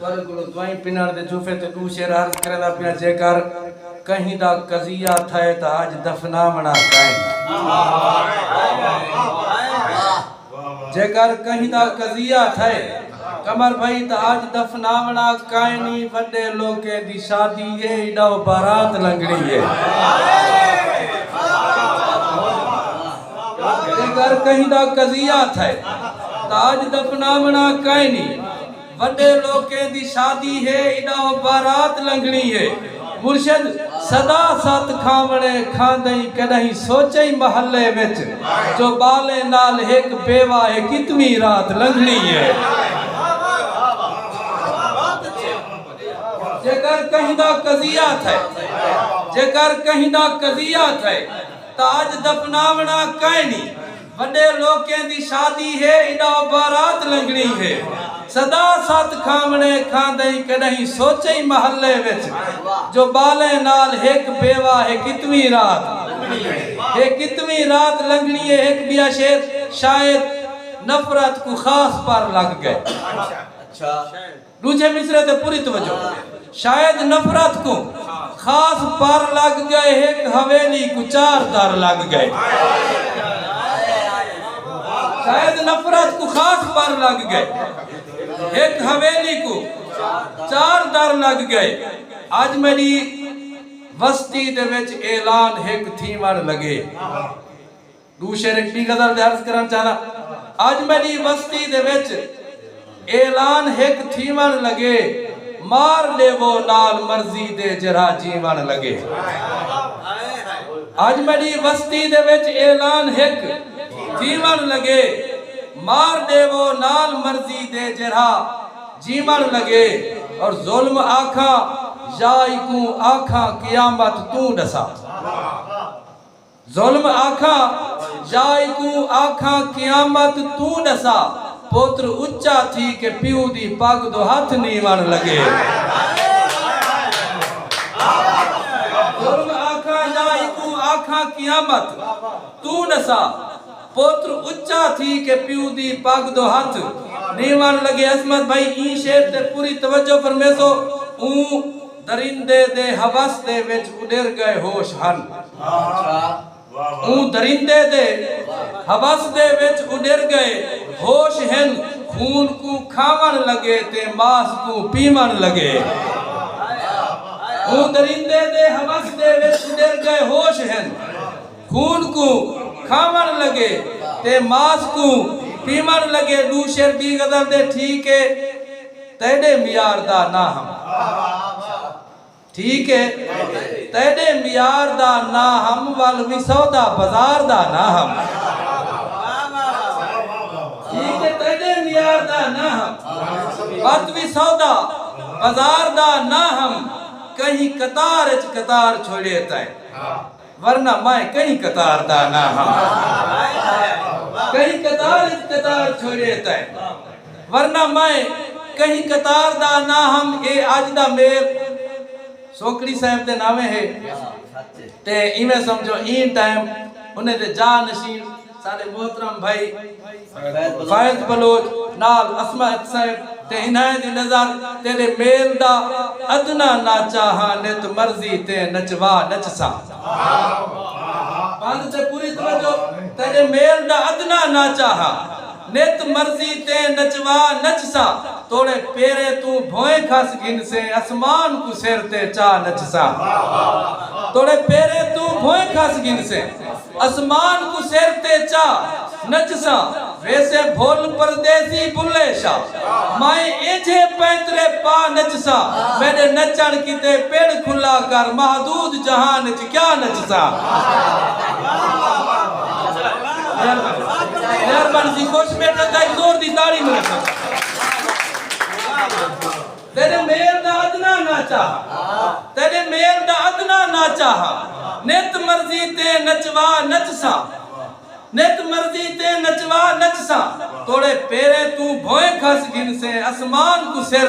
تھوڑے کو دعائیں پینڑ دے جوفے تے دو شعر عرض کردا پیا جے کر کہیں دا قضیہ تھے تا اج دفناونا کائیں جے کر کہیں دا قضیہ تھے کمر بھائی تا آج دفناونا کائنی وڈے لوکے دی شادی ہے ایڈاو بارات لنگڑی ہے اگر کہیں دا قضیہ تھے تا آج دفناونا کائنی وڈے لوکے دی شادی ہے ایڈاو بارات لنگڑی ہے مرشد صدا سات کھامنے کھاندئی کدہیں سوچئی محلے وچ جو بالے نال ایک بیوہ ہے کتنی رات لنگڑی ہے جے کر کہیں دا قضیہ تھے جے کر کہیں دا قضیہ تھے تا آج دفناونا کائنی وڈے لوکیں دی شادی ہے ایڈا بارات لنگڑی ہے صدا سات کھامنے کھاندئی کدہیں سوچئی محلے وچ جو بالے نال ایک بیوہ ہے کتنی رات لنگڑی ہے ایک بیا شیر شاید نفرت کو خاص پر لگ گئے دوجھے مصرے تے پوری توجہ شاید نفرت کو خاص پر لگ گئے ایک حویلی کو 4 در لگ گئے شاید نفرت کو خاص پر لگ گئے ایک حویلی کو 4 در لگ گئے آج میری وسطی دے وچ اعلان ایک تھیمن لگے دو شعر ایک بھی غزل دے عرض کرنا چاہنا آج میری وسطی دے وچ اعلان ایک تھیمن لگے مار لے وہ نال مرضی دے جرا جیون لگے آج میری وسطی دے وچ اعلان ایک تھیمن لگے مار دے وہ نال مرضی دے جرا جیون لگے اور ظلم آکھاں جائی کو آکھاں قیامت تو ڈسا ظلم آکھاں جائی کو آکھاں قیامت تو ڈسا پوتر اچھا تھی کہ پیو دی پاگ دو ہاتھ نیوان لگے ظلم آکھاں جائی کو آکھاں قیامت تو نسا پوتر اچھا تھی کہ پیو دی پاگ دو ہاتھ نیوان لگے عظمت بھائی این شیر تے پوری توجہ فرمے سو اون درندے دے حوث دے وچ اڈر گئے ہوش ہن اون درندے دے حوث دے وچ اڈر گئے ہوش ہن خون کو کھاون لگے تے ماس کو پیمن لگے اون درندے دے حوث دے وچ اڈر گئے ہوش ہن خون کو کھاون لگے تے ماس کو پیمن لگے دو شعر بھی غزل دے ٹھیک ہے تیڑے میار دا نہ ہم ٹھیک ہے تیڑے میار دا نہ ہم والوی سودا بازار دا نہ ہم ٹھیک ہے تیڑے میار دا نہ ہم والوی سودا بازار دا نہ ہم کہیں قطار چھوڑے تائیں ورنہ میں کہیں قطار دا نہ ہم کہیں قطار چھوڑے تائیں ورنہ میں کہیں قطار دا نہ ہم اے آج دا میل سوکڑی صاحب دے نامے ہے تے ایمیں سمجھو این ٹائم انہیں دے جانشین سارے محترم بھائی فائد بلوچ نال اسماء صاحب تے انہیں دی نظر تیرے میل دا ادنا نا چاہاں نیت مرضی تے نچوا نچسا باند تے پوری توجہ تیرے میل دا ادنا نا چاہاں نیت مرضی تے نچوا نچسا توڑے پیرے تو بھوئیں کھاس گن سے اسمان کو سیر تے چاہ نچسا توڑے پیرے تو بھوئیں کھاس گن سے اسمان کو سیر تے چاہ نچسا ویسے بھول پردیسی بھلے شاہ مائیں ایجھے پینترے پا نچسا میرے نچن کی تے پیڑ کھلا کر محدود جہان چ کیا نچسا مہربان سی خوش بیٹھا دائی زور دی تاڑی میں رکھا تیرے میل دا ادنا نہ چاہا تیرے میل دا ادنا نہ چاہا نیت مرضی تے نچوا نچسا نیت مرضی تے نچوا نچسا توڑے پیرے تو بھوئیں کھس گن سے اسمان کو سیر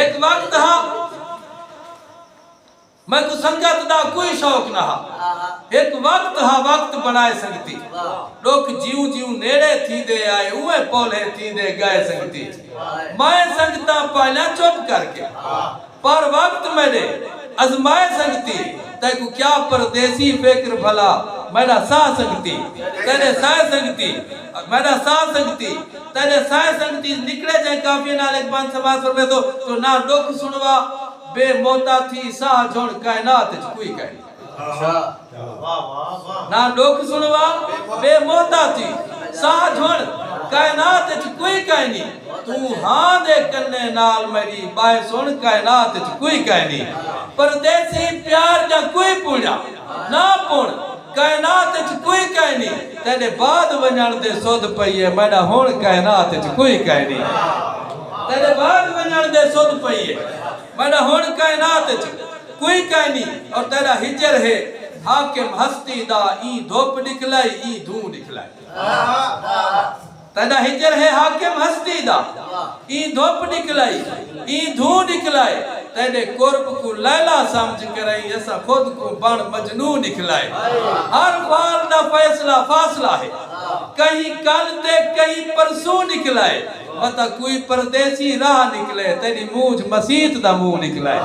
ایک وقت ہاں میں کو سنگت دا کوئی شوق نہ ہا ایک وقت ہاں وقت بنائے سکتی لوگ جیوں جیوں نیڑے تھی دے آئے اوے پولے تھی دے گئے سکتی میں سنگتا پہلا چپ کر کے پر وقت میرے ازمائے سکتی تے کو کیا پردیسی فکر بھلا میرا سا سکتی تیرے سائے سکتی میرا سا سکتی تیرے سائے سکتی نکلے جائے کافی نال ایک بان سباس پر میں تو نہ ڈوک سنوا بے موتا تھی سا جھوڑ کائنات کوئی کہنی نہ ڈوک سنوا بے موتا تھی سا جھوڑ کائنات کوئی کہنی تو ہاں دے کرنے نال میری بائے سن کائنات کوئی کہنی پردیسی پیار جا کوئی پوڑا نہ پوڑ کائنات کوئی کہنی تیرے بعد ونجان دے سود پئیے میڈا ہون کائنات کوئی کہنی تیرے بعد ونجان دے سود پئیے میڈا ہون کائنات کوئی کہنی اور تیرا ہجر ہے حاکم ہستی دا ای دھوپ نکلائی ای دھوں نکلائی تیرا ہجر ہے حاکم ہستی دا ای دھوپ نکلائی ای دھوں نکلائی تیرے قرب کو لیلا سمجھ کریں ایسا خود کو بڑ مجنون نکلائے ہر فال دا فیصلہ فاصلہ ہے کہیں کل تے کہیں پرسوں نکلائے مطا کوئی پردیسی راہ نکلے تیری موج مسیت دا منہ نکلائے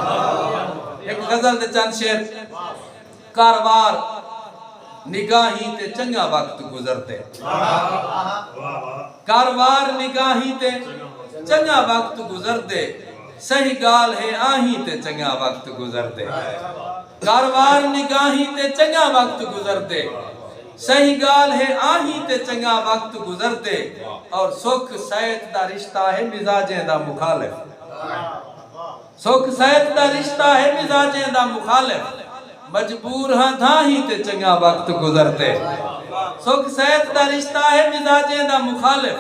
ایک غزل دے چند شیر کاروار نگاہی تے چنگا وقت گزرتے کاروار نگاہی تے چنگا وقت گزرتے صحیح گال ہے آہی تے چنگا وقت گزرتے کاروار نگاہی تے چنگا وقت گزرتے صحیح گال ہے آہی تے چنگا وقت گزرتے اور سکھ سیت دا رشتہ ہے مزاجیں دا مخالف سکھ سیت دا رشتہ ہے مزاجیں دا مخالف مجبور ہاں تھا ہی تے چنگا وقت گزرتے سکھ سیت دا رشتہ ہے مزاجیں دا مخالف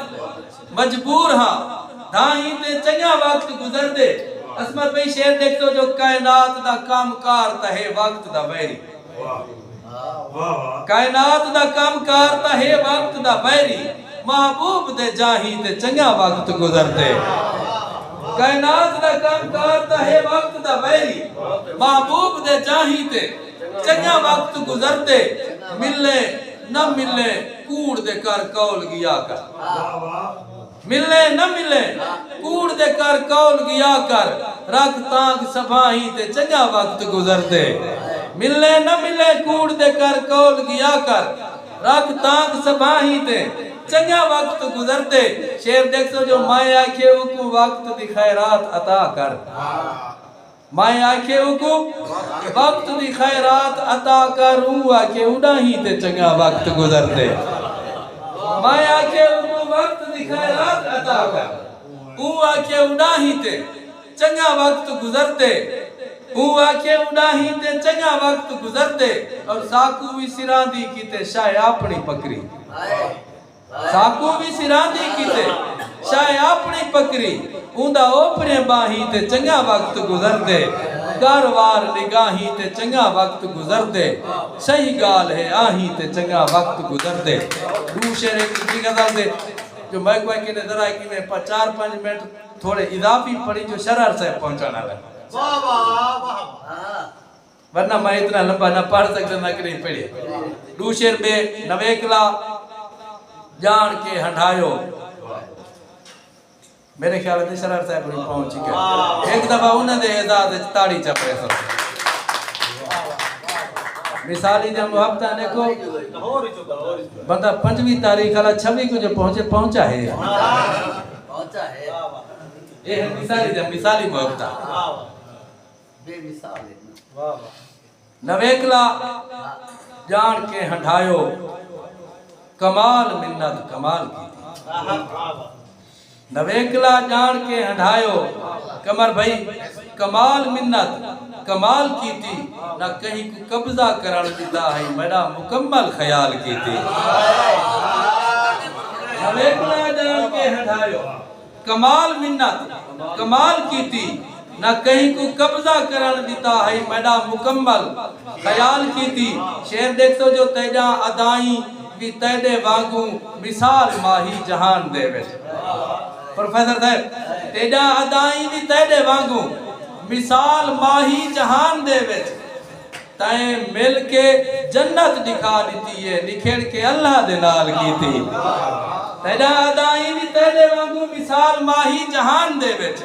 مجبور ہاں تھا ہی تے چنگا وقت گزرتے اسمت بھئی شیر دیکھتو جو کائنات دا کام کار تہے وقت دا بیری کائنات دا کام کار تہے وقت دا بیری محبوب دے جاہی تے چنگا وقت گزرتے کائنات دا کام کار تہے وقت دا بیری محبوب دے جاہی تے چنگا وقت گزرتے ملے نہ ملے کوڑ دے کر کول گیا کر ملے نہ ملے کوڑ دے کر کول گیا کر رکھ تانگ سباہی تے چنگا وقت گزرتے ملے نہ ملے کوڑ دے کر کول گیا کر رکھ تانگ سباہی تے چنگا وقت گزرتے شیر دیکھو جو مائے آکھے کو وقت دی خیرات عطا کر مائے آکھے کو وقت دی خیرات عطا کر ہوں آکھے اڑا ہی تے چنگا وقت گزرتے مائے آکھے کو وقت دی خیرات عطا کر ہوں آکھے اڑا ہی تے چنگا وقت گزرتے ہوں آکھے اڑا ہی تے چنگا وقت گزرتے اور ساکو بھی سراندی کی تے شاہ اپنی پکری ساکو بھی سراندی کی تے شاہ اپنی پکری اوندا اوپنے باہی تے چنگا وقت گزرتے کاروار نگاہی تے چنگا وقت گزرتے صحیح گال ہے آہی تے چنگا وقت گزرتے دو شیر ایک دوسری غزل دے جو میں کوئی کہ نظر آئے کہ میں 4-5 منٹ تھوڑے اضافی پڑھی جو شرار سے پہنچانا لگا ورنہ میں اتنا لمبا نہ پڑھ سکتا نہ کہ نہیں پڑھی دو شیر میں نویکلا جان کے ہنڈھائیو میرے خیال ہے شرار صاحب نے پہنچ گئے ایک دفعہ انہوں نے اعزاز تاڑی چپے سو مثالی جب ہفتہ نے کو بندہ 5ویں تاریخ والا 26 کو جو پہنچا ہے یہ ہے مثالی جب مثالی ہفتہ بے مثال نویکلا جان کے ہنڈھائیو کمال منت کمال کی تھی نویکلا جان کے ہنڈھائیو کمر بھائی کمال منت کمال کی تھی نہ کہیں کو قبضہ کرن دیتا ہے میرا مکمل خیال کی تھی نویکلا جان کے ہنڈھائیو کمال منت کمال کی تھی نہ کہیں کو قبضہ کرن دیتا ہے میرا مکمل خیال کی تھی شیر دیکھو جو تیجا ادائیں بھی تیدے وانگوں مثال ماہی جہان دے ویسے پروفیسر صاحب تیجا ادائیں بھی تیدے وانگو مثال ماہی جہان دے وچ تائیں مل کے جنت دکھا دیتی ہے نکھڑ کے اللہ دے نال کی تھی تیجا ادائی بھی تیجے وانگو مثال ماہی جہان دے وچ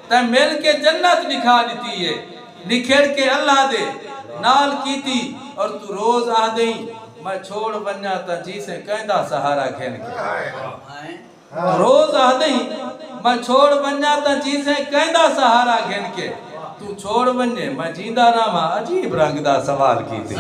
تائیں مل کے جنت دکھا دیتی ہے نکھڑ کے اللہ دے نال کی تھی اور تو روز آ دیں میں چھوڑ بنیا تا جی سے کہندہ سہارا کھین کے روز آ دیں میں چھوڑ بنیا تا جی سے کہندہ سہارا کھین کے تو چھوڑ بننے میں جیندہ راما عجیب رنگ دا سوال کی تھی